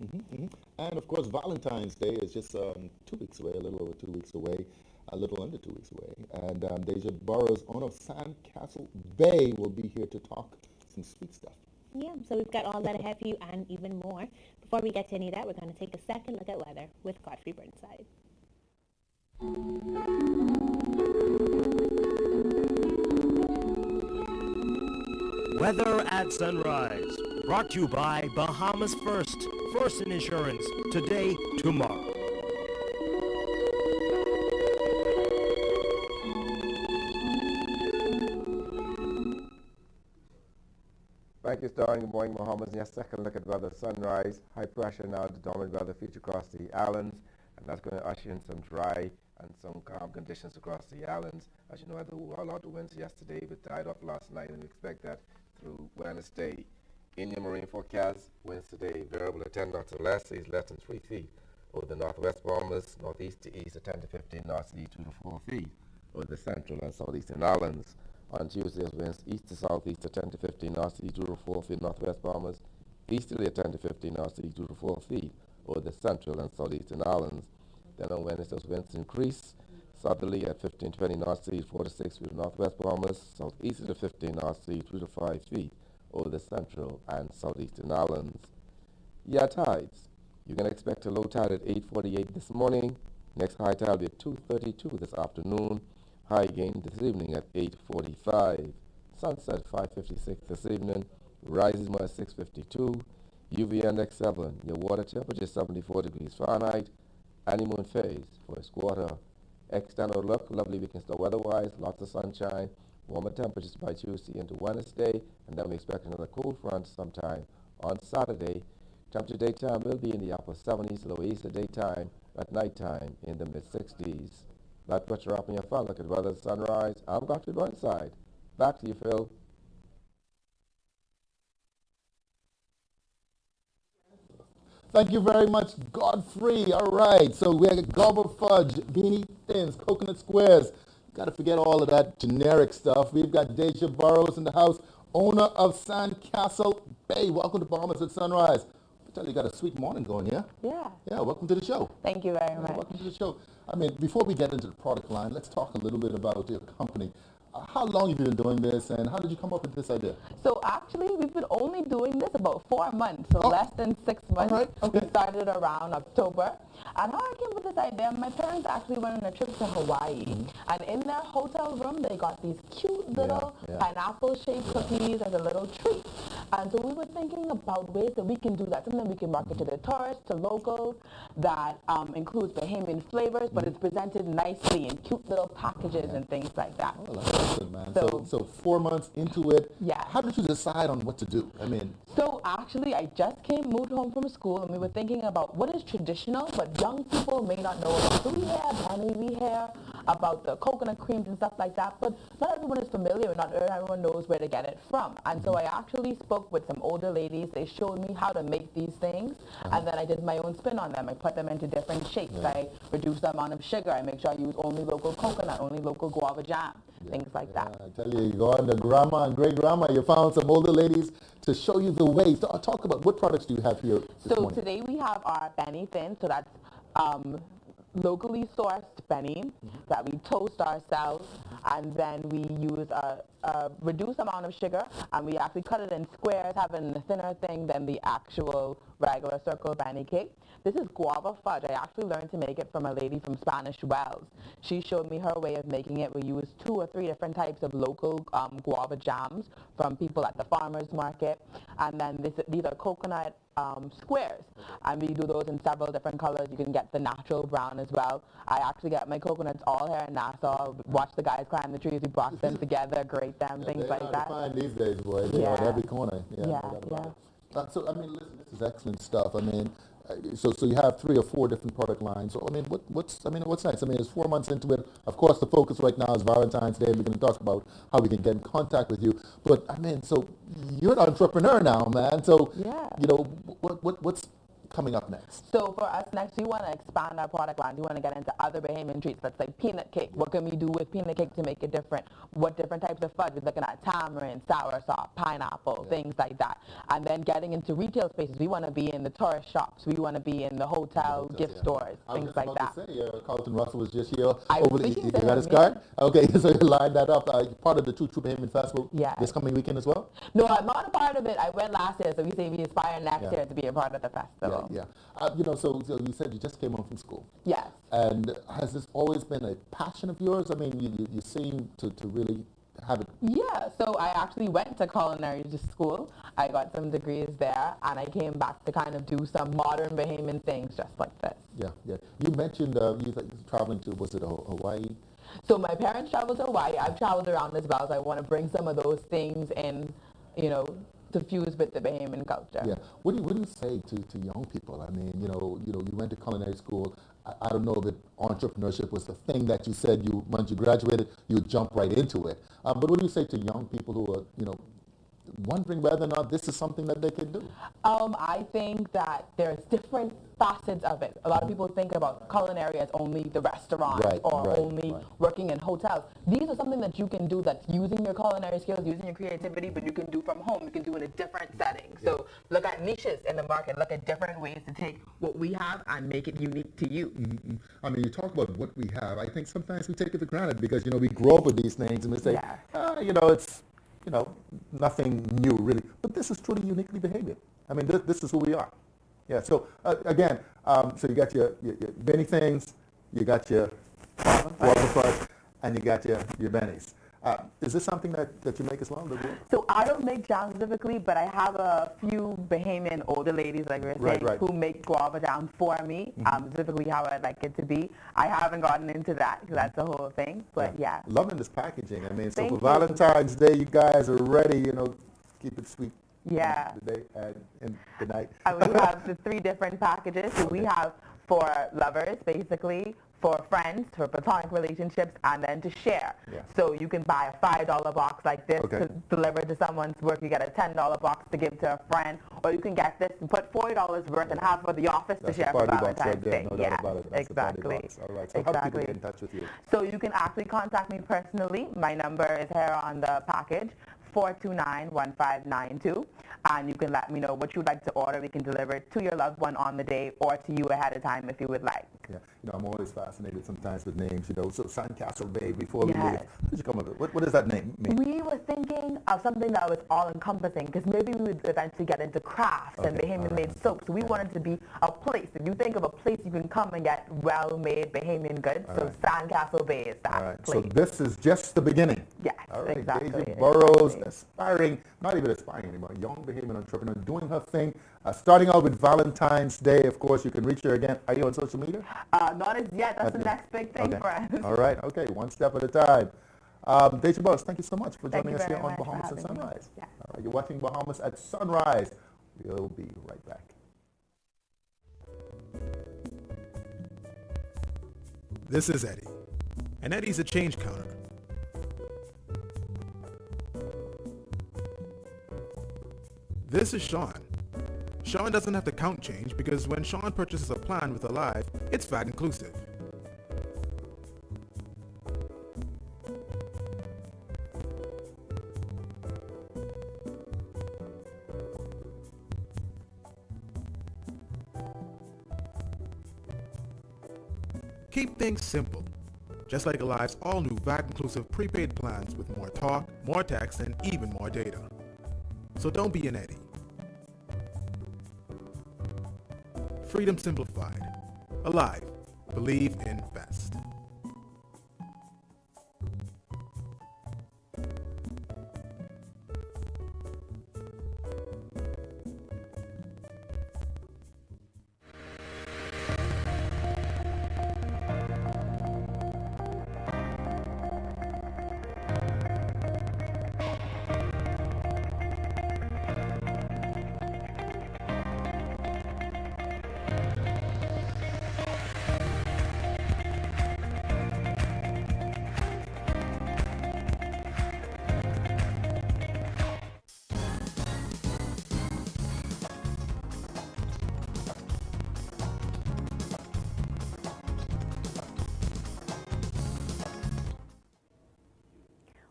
And of course, Valentine's Day is just 2 weeks away, a little over 2 weeks away, a little under 2 weeks away. And Deja Burrows, owner of Sandcastle Bay, will be here to talk some sweet stuff. Yeah, so we've got all that ahead for you and even more. Before we get to any of that, we're going to take a second look at weather with Godfrey Burnside. Weather at Sunrise, brought to you by Bahamas First in Insurance, today, tomorrow. Thank you, Starring. Good morning, Bahamas. Yes, second look at weather. Sunrise, high pressure now, the dominant weather feature across the islands, and that's going to usher in some dry and some calm conditions across the islands. As you know, I had a lot of winds yesterday, but died off last night, and we expect that through Wednesday. In your marine forecast, winds today variable at 10 knots or less, seas less than 3 feet. Over the northwest Bahamas, northeast to east at 10 to 15 knots, sea 2 to 4 feet. Over the central and southeastern islands. On Tuesday, winds east to southeast at 10 to 15 knots, sea 2 to 4 feet. Northwest Bahamas, easterly at 10 to 15 knots, sea 2 to 4 feet. Over the central and southeastern islands. Then on Wednesday, winds increase. Southerly at 15 to 20 knots, sea 4 to 6 feet. Northwest Bahamas, southeast to 15 knots, sea 3 to 5 feet. Over the central and southeastern islands. Yeah, tides. You can expect a low tide at 8:48 this morning. Next high tide will be at 2:32 this afternoon. High again this evening at 8:45. Sunset 5:56 this evening. Rises more at 6:52. UV index 7. Your water temperature 74 degrees Fahrenheit. Honeymoon phase first quarter. External look, lovely weekend start weather-wise. Lots of sunshine. Warmer temperatures by Tuesday into Wednesday, and then we expect another cool front sometime on Saturday. Temperature daytime will be in the upper 70s, low east at daytime, at nighttime in the mid-60s. That's what you're up in your phone. Look at weather at sunrise. I'm Godfrey Burnside. Back to you, Phil. Thank you very much, Godfrey. All right, so we got Gobble Fudge, Beanie Thins, Coconut Squares. Got to forget all of that generic stuff. We've got Deja Burrows in the house, owner of Sandcastle Bay. Welcome to Bahamas at Sunrise. I tell you, got a sweet morning going here. Yeah. Yeah, welcome to the show. Thank you very much. Welcome to the show. I mean, before we get into the product line, let's talk a little bit about your company. How long have you been doing this, and how did you come up with this idea? So actually, we've been only doing this about 4 months, so less than 6 months. Right. Okay. We started around October. And how I came with this idea, my parents actually went on a trip to Hawaii. And in their hotel room, they got these cute little pineapple-shaped cookies as a little treat. And so we were thinking about ways that we can do that, something we can market to the tourists, to locals, that includes Bahamian flavors, but it's presented nicely in cute little packages and things like that. Oh, that's awesome, man. So 4 months into it, how did you decide on what to do? I mean, so actually, I just moved home from school, and we were thinking about what is traditional, but young people may not know about. So we hear about the coconut creams and stuff like that, but not everyone is familiar, not everyone knows where to get it from. And so I actually spoke with some older ladies. They showed me how to make these things, and then I did my own spin on them. I put them into different shapes. I reduced the amount of sugar. I make sure I use only local coconut, only local guava jam, things like that. I tell you, you go on to grandma and great-grandma, you found some older ladies to show you the ways. Talk about what products do you have here this morning? Today we have our Benny Thin, so that's locally sourced Benny that we toast ourselves, and then we use a reduced amount of sugar, and we actually cut it in squares, having a thinner thing than the actual regular circle Benny cake. This is guava fudge. I actually learned to make it from a lady from Spanish Wells. She showed me her way of making it. We use 2 or 3 different types of local guava jams from people at the farmer's market, and then these are coconut squares, and we do those in several different colors. You can get the natural brown as well. I actually get my coconuts all here in Nassau. Watch the guys climb the trees. We box them together, grate them, things like that. They're hard to find these days, boy. They're on every corner. So I mean, listen, this is excellent stuff. I mean, so you have 3 or 4 different product lines. So I mean, what's nice? I mean, it's 4 months into it. Of course, the focus right now is Valentine's Day. We're going to talk about how we can get in contact with you. But I mean, so you're an entrepreneur now, man. So you know, what's coming up next? So for us next, we want to expand our product line. We want to get into other Bahamian treats. Let's say peanut cake. What can we do with peanut cake to make it different? What different types of fudge? We're looking at tamarind, soursop, pineapple, things like that. And then getting into retail spaces. We want to be in the tourist shops. We want to be in the hotel gift stores, things like that. I was about to say, Carlton Russell was just here. You got his card? Okay, so you lined that up. Part of the True Bahamian Festival this coming weekend as well? No, I'm not a part of it. I went last year, so we say we aspire next year to be a part of the festival. Yeah. You know, so you said you just came home from school. Yes. And has this always been a passion of yours? I mean, you seem to really have it. Yeah, so I actually went to culinary school. I got some degrees there, and I came back to kind of do some modern Bahamian things just like this. Yeah. You mentioned you traveling to, was it Hawaii? So my parents traveled to Hawaii. I've traveled around as well, so I want to bring some of those things in, you know, to fuse with the Bahamian culture. Yeah. What do you say to young people? I mean, you know, you went to culinary school. I don't know that entrepreneurship was the thing that you said once you graduated, you would jump right into it. But what do you say to young people who are, you know, wondering whether or not this is something that they can do? I think that there's different facets of it. A lot of people think about culinary as only the restaurant only working in hotels. These are something that you can do that's using your culinary skills, using your creativity, but you can do from home. You can do in a different setting. So look at niches in the market. Look at different ways to take what we have and make it unique to you. Mm-hmm. I mean, you talk about what we have. I think sometimes we take it for granted because, you know, we grow up with these things and we say, you know, it's, you know, nothing new really. But this is truly uniquely Bahamian. I mean, this is who we are. Yeah, so again, so you got your Benny things, you got your guava fudge, and you got your Bennies. Is this something that you make as well? So I don't make jam specifically, but I have a few Bahamian older ladies, like we were saying, who make guava jam for me, specifically how I'd like it to be. I haven't gotten into that because that's the whole thing, but yeah. Loving this packaging. I mean, so for Valentine's Day, you guys are ready, you know, keep it sweet. Yeah. The day and the night. And we have the 3 different packages. So we have for lovers, basically, for friends, for platonic relationships, and then to share. So you can buy a $5 box like this to deliver to someone's work. You get a $10 box to give to a friend, or you can get this and put $40 worth and have for the office That's to share the for party box Valentine's right there. Day. No Yes, doubt about it. That's exactly. The party box. All right. So how do people get in touch with you? So you can actually contact me personally. My number is here on the package, 429-1592. And you can let me know what you'd like to order. We can deliver it to your loved one on the day or to you ahead of time if you would like. Yeah, I'm always fascinated sometimes with names, So Sandcastle Bay, before we leave, how did you come up with it? What does that name mean? We were thinking of something that was all-encompassing because maybe we would eventually get into crafts and Bahamian-made soaps. So we wanted to be a place. If you think of a place you can come and get well-made Bahamian goods, Sandcastle Bay is that place. So this is just the beginning. Yes, all right. exactly. Daisy Burrows, aspiring, not even aspiring anymore, young Bahamian entrepreneur doing her thing. Starting out with Valentine's Day, of course, you can reach her again. Are you on social media? Not as yet. That's the next big thing for us. All right. Okay. One step at a time. Daisy Burrows, thank you so much for joining us here on Bahamas at Sunrise. Yeah. All right. You're watching Bahamas at Sunrise. We'll be right back. This is Eddie, and Eddie's a change counter. This is Sean. Sean doesn't have to count change because when Sean purchases a plan with Alive, it's VAT inclusive. Keep things simple. Just like Alive's all-new VAT-inclusive prepaid plans with more talk, more text, and even more data. So don't be an Eddie. Freedom simplified. Alive. Believe in best.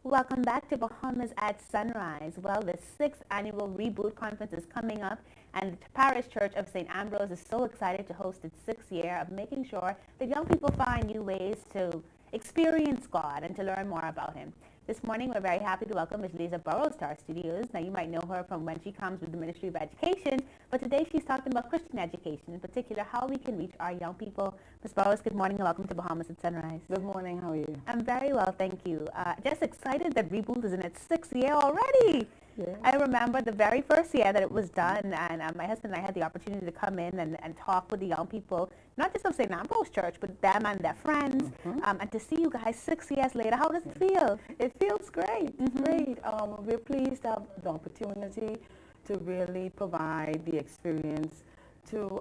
Welcome back to Bahamas at Sunrise. Well, the 6th annual Reboot Conference is coming up, and the Parish Church of St. Ambrose is so excited to host its 6th year of making sure that young people find new ways to experience God and to learn more about Him. This morning, we're very happy to welcome Ms. Lisa Burrows to our studios. Now, you might know her from when she comes with the Ministry of Education, but today she's talking about Christian education, in particular, how we can reach our young people. Ms. Burrows, good morning and welcome to Bahamas at Sunrise. Good morning. How are you? I'm very well, thank you. Just excited that Reboot is in its 6th year already. Yeah. I remember the very first year that it was done, and my husband and I had the opportunity to come in and talk with the young people, not just of St. Ambrose Church, but them and their friends, and to see you guys 6 years later. How does it feel? It feels great. It's great. We're pleased to have the opportunity to really provide the experience to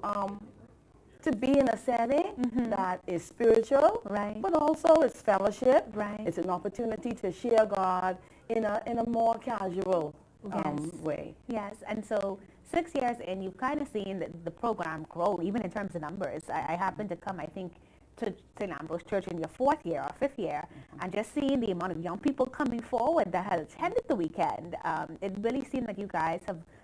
be in a setting that is spiritual, but also it's fellowship. It's an opportunity to share God in a more casual way. Yes, and so 6 years in, you've kind of seen the program grow, even in terms of numbers. I happened to come, I think, to St. Ambrose Church in your 4th year or 5th year, and just seeing the amount of young people coming forward that had attended the weekend, it really seemed like you guys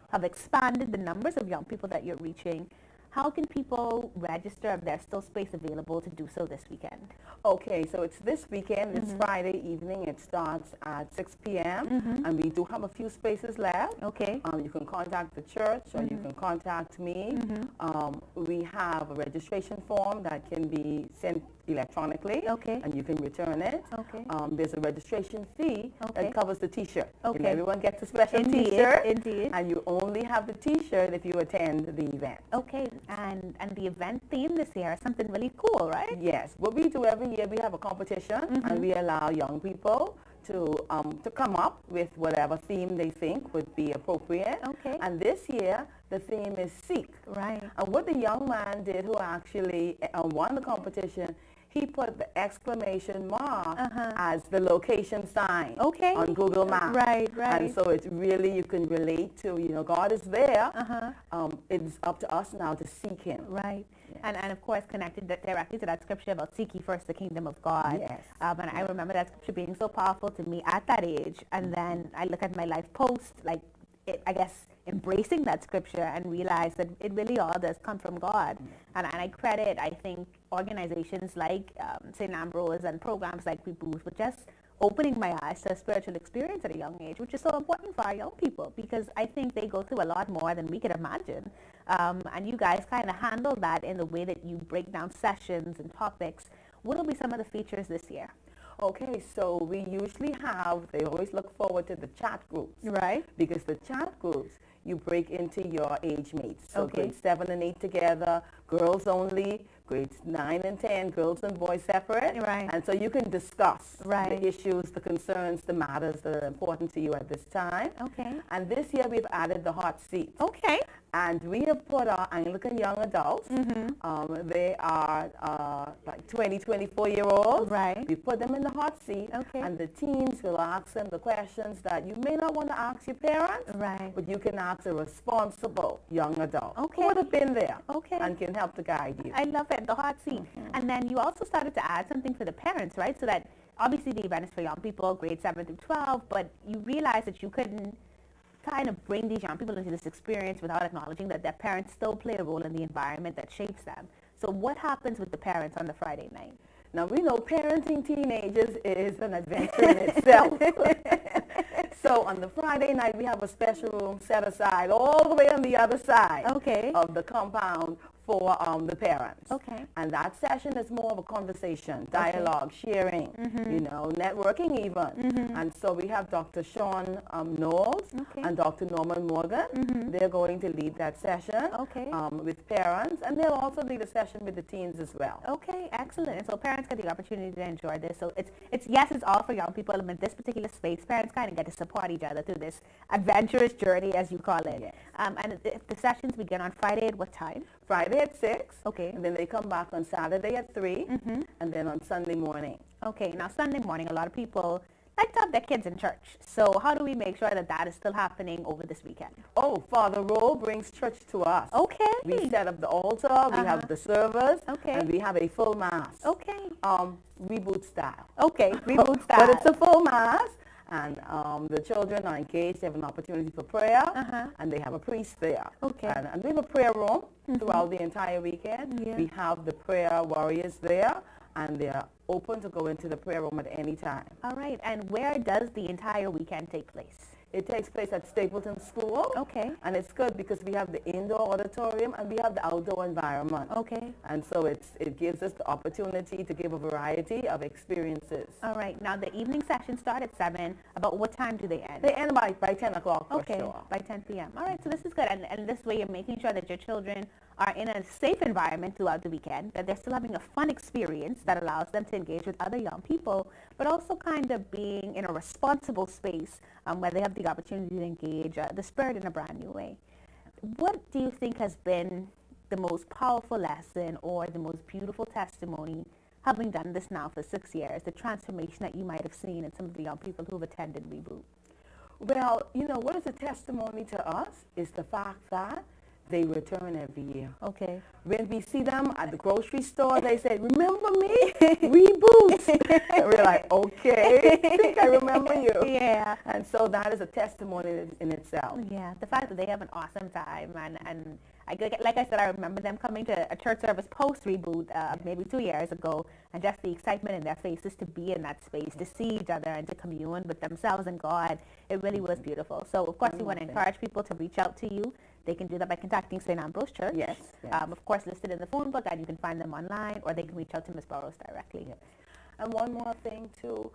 have expanded the numbers of young people that you're reaching. How can people register if there's still space available to do so this weekend? Okay, so it's this weekend. It's Friday evening. It starts at 6 p.m. And we do have a few spaces left. Okay. You can contact the church or you can contact me. We have a registration form that can be sent electronically. Okay. And you can return it. Okay. There's a registration fee that covers the T-shirt. Okay. Everyone gets a special Indeed. T-shirt. Indeed. And you only have the T-shirt if you attend the event. Okay. And the event theme this year is something really cool, right? Yes. What we do every year, we have a competition, and we allow young people to come up with whatever theme they think would be appropriate. Okay. And this year, the theme is Seek. Right. And what the young man did who actually won the competition, he put the exclamation mark as the location sign on Google Maps. Right. And so it's really, you can relate to, God is there. It's up to us now to seek him. Right. And of course, connected directly to that scripture about seek ye first the kingdom of God. Yes. And I remember that scripture being so powerful to me at that age. And then I look at my life post, like, I guess, embracing that scripture and realize that it really all does come from God. And I credit, I think, organizations like St. Ambrose and programs like Reboot with just opening my eyes to a spiritual experience at a young age, which is so important for our young people, because I think they go through a lot more than we could imagine. And you guys kind of handle that in the way that you break down sessions and topics. What will be some of the features this year? Okay, so we usually have, they always look forward to the chat groups. Right. Because the chat groups, you break into your age mates. So Okay. grades 7 and 8 together, girls only, grades 9 and 10, girls and boys separate. Right. And so you can discuss Right. the issues, the concerns, the matters that are important to you at this time. Okay. And this year we've added the hot seat. Okay. And we have put our Anglican young adults, they are like 20, 24-year-olds. Right. We put them in the hot seat. Okay. And the teens will ask them the questions that you may not want to ask your parents. Right. But you can ask a responsible young adult. Okay. Who would have been there. Okay. And can help to guide you. I love it, the hot seat. And then you also started to add something for the parents, right? So that obviously the event is for young people, grades 7 through 12, but you realized that you couldn't kind of bring these young people into this experience without acknowledging that their parents still play a role in the environment that shapes them. So what happens with the parents on the Friday night? Now, we know parenting teenagers is an adventure in itself. So on the Friday night, we have a special room set aside all the way on the other side of the compound for the parents. Okay. And that session is more of a conversation, dialogue, sharing, networking even. And so we have Dr. Sean Knowles and Dr. Norman Morgan. They're going to lead that session with parents, and they'll also lead a session with the teens as well. Okay, excellent. And so parents get the opportunity to enjoy this. So it's all for young people. In this particular space, parents kind of get to support each other through this adventurous journey, as you call it. Yes. And the sessions begin on Friday at what time? Friday at 6. Okay. And then they come back on Saturday at 3. And then on Sunday morning. Okay. Now, Sunday morning, a lot of people like to have their kids in church. So how do we make sure that that is still happening over this weekend? Oh, Father Rowe brings church to us. Okay. We set up the altar, we have the servers, and we have a full mass. Okay. Reboot style. Okay, reboot style. But it's a full mass. And the children are engaged. They have an opportunity for prayer, and they have a priest there. Okay. And we have a prayer room throughout the entire weekend. Yeah. We have the prayer warriors there, and they're open to go into the prayer room at any time. All right. And where does the entire weekend take place? It takes place at Stapleton School. Okay. And it's good because we have the indoor auditorium and we have the outdoor environment. Okay. And so it gives us the opportunity to give a variety of experiences. All right. Now, the evening sessions start at 7. About what time do they end? They end by 10 o'clock for sure. By 10 p.m. All right. So this is good. And this way you're making sure that your children are in a safe environment throughout the weekend, that they're still having a fun experience that allows them to engage with other young people, but also kind of being in a responsible space where they have the opportunity to engage the spirit in a brand new way. What do you think has been the most powerful lesson or the most beautiful testimony, having done this now for 6 years, the transformation that you might have seen in some of the young people who've attended Reboot? Well, what is a testimony to us is the fact that they return every year. Okay. When we see them at the grocery store, they say, "Remember me? Reboot." And we're like, "Okay, I think I remember you." Yeah. And so that is a testimony in itself. Yeah, the fact that they have an awesome time, and like I said, I remember them coming to a church service post-Reboot maybe 2 years ago, and just the excitement in their faces to be in that space, to see each other and to commune with themselves and God. It really was beautiful. So, of course, we want to encourage people to reach out to you. They can do that by contacting St. Ambrose Church. Yes. Of course, listed in the phone book, and you can find them online, or they can reach out to Ms. Burrows directly. Yes. And one more thing, too.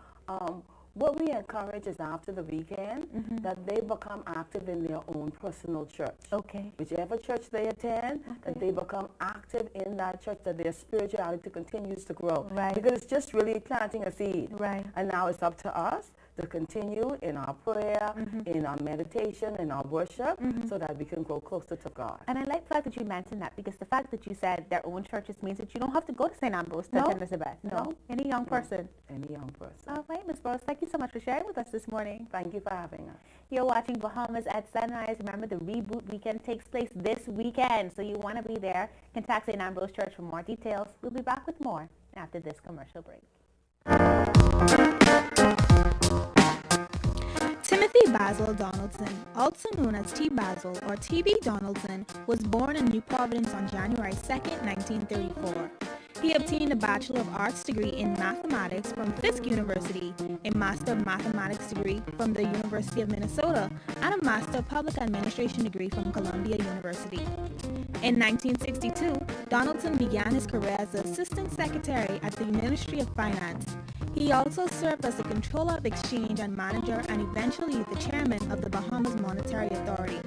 What we encourage is after the weekend that they become active in their own personal church. Okay. Whichever church they attend, that they become active in that church, that their spirituality continues to grow. Right. Because it's just really planting a seed. Right. And now it's up to us to continue in our prayer, in our meditation, in our worship, so that we can grow closer to God. And I like the fact that you mentioned that, because the fact that you said their own churches means that you don't have to go to St. Ambrose to attend Elizabeth. No, any young person. Any young person. All right, Ms. Rose, thank you so much for sharing with us this morning. Thank you for having us. You're watching Bahamas at Sunrise. Remember, the Reboot Weekend takes place this weekend, so you want to be there. Contact St. Ambrose Church for more details. We'll be back with more after this commercial break. Timothy Basil Donaldson, also known as T. Basil or T.B. Donaldson, was born in New Providence on January 2, 1934. He obtained a Bachelor of Arts degree in Mathematics from Fisk University, a Master of Mathematics degree from the University of Minnesota, and a Master of Public Administration degree from Columbia University. In 1962, Donaldson began his career as the Assistant Secretary at the Ministry of Finance. He also served as the Controller of Exchange and Manager, and eventually the Chairman of the Bahamas Monetary Authority.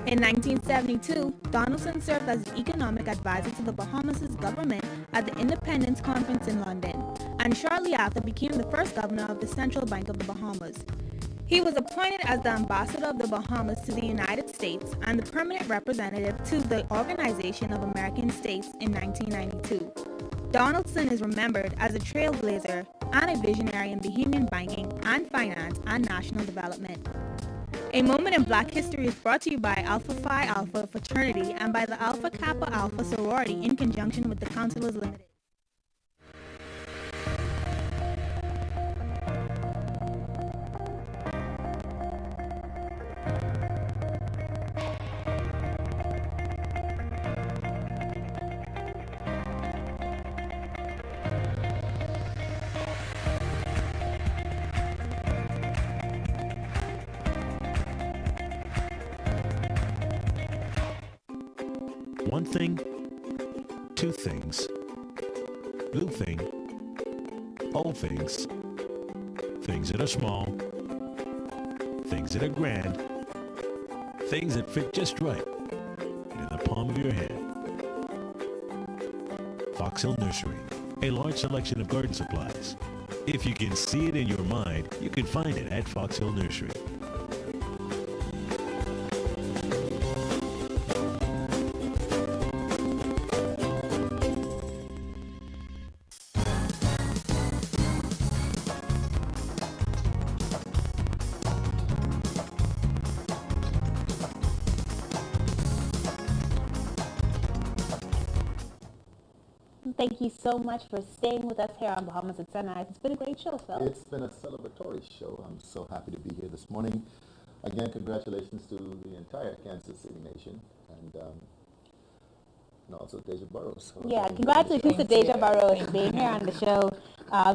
In 1972, Donaldson served as the Economic Advisor to the Bahamas government at the Independence Conference in London, and shortly after became the first governor of the Central Bank of the Bahamas. He was appointed as the Ambassador of the Bahamas to the United States and the Permanent Representative to the Organization of American States in 1992. Donaldson is remembered as a trailblazer and a visionary in Bahamian banking and finance and national development. A Moment in Black History is brought to you by Alpha Phi Alpha Fraternity and by the Alpha Kappa Alpha Sorority in conjunction with the Counselors Limited. One thing, two things, blue thing, old things, things that are small, things that are grand, things that fit just right in the palm of your hand. Fox Hill Nursery, a large selection of garden supplies. If you can see it in your mind, you can find it at Fox Hill Nursery. Thank you so much for staying with us here on Bahamas at Sunrise. It's been a great show, Phil. It's been a celebratory show. I'm so happy to be here this morning. Again, congratulations to the entire Kansas City Nation and also Deja Burrows. Yeah, congratulations to Deja Burrows being here on the show.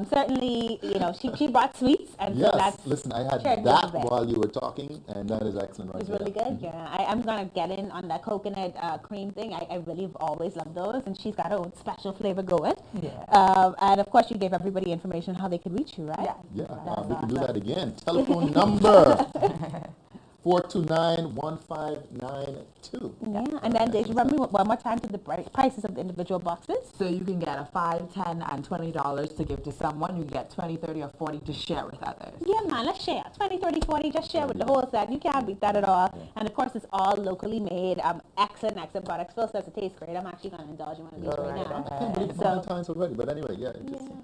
Certainly, you know, she brought sweets, and yes, so that's listen, I had that while you were talking, and that is excellent right It's there. really good, yeah. I'm going to get in on that coconut cream thing. I really have always loved those, and she's got her own special flavor going. Yeah. And, of course, you gave everybody information how they could reach you, right? Yeah, we can do that again. Telephone number 429-1592. Yeah, and then Deja, remember one more time to the prices of the individual boxes. So you can get a $5, $10, and $20 to give to someone. You can get 20, 30, or 40 to share with others. Yeah, man, let's share. 20, 30, 40, just share with the whole set. You can't beat that at all. Yeah. And, of course, it's all locally made. Excellent products. Phil says it tastes great. I'm actually going to indulge in one of these right now. I can't believe Valentine's already, but anyway,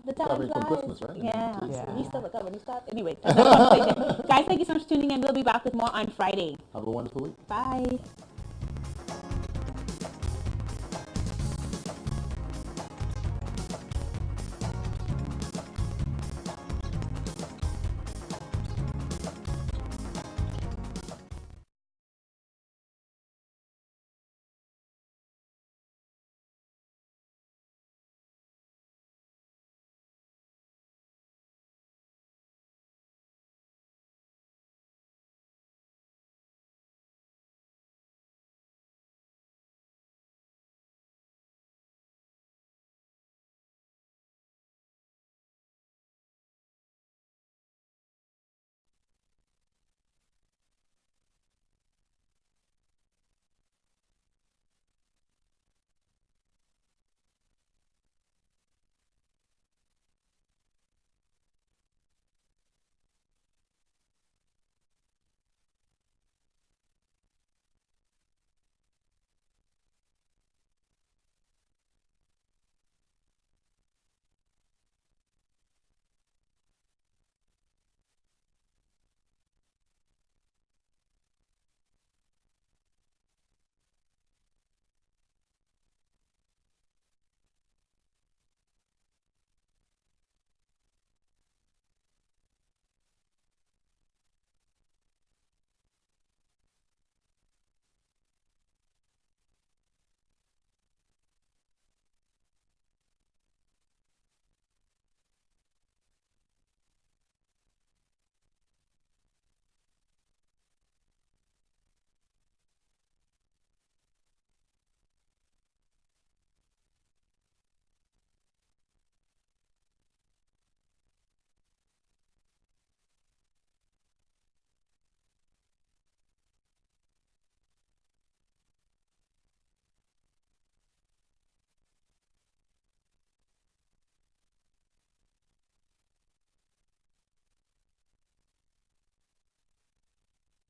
the time from Christmas, right? Yeah. He's still recovering. Anyway, that's another conversation. Guys, thank you so much for tuning in. We'll be back with more on Friday. Have a wonderful week. Bye.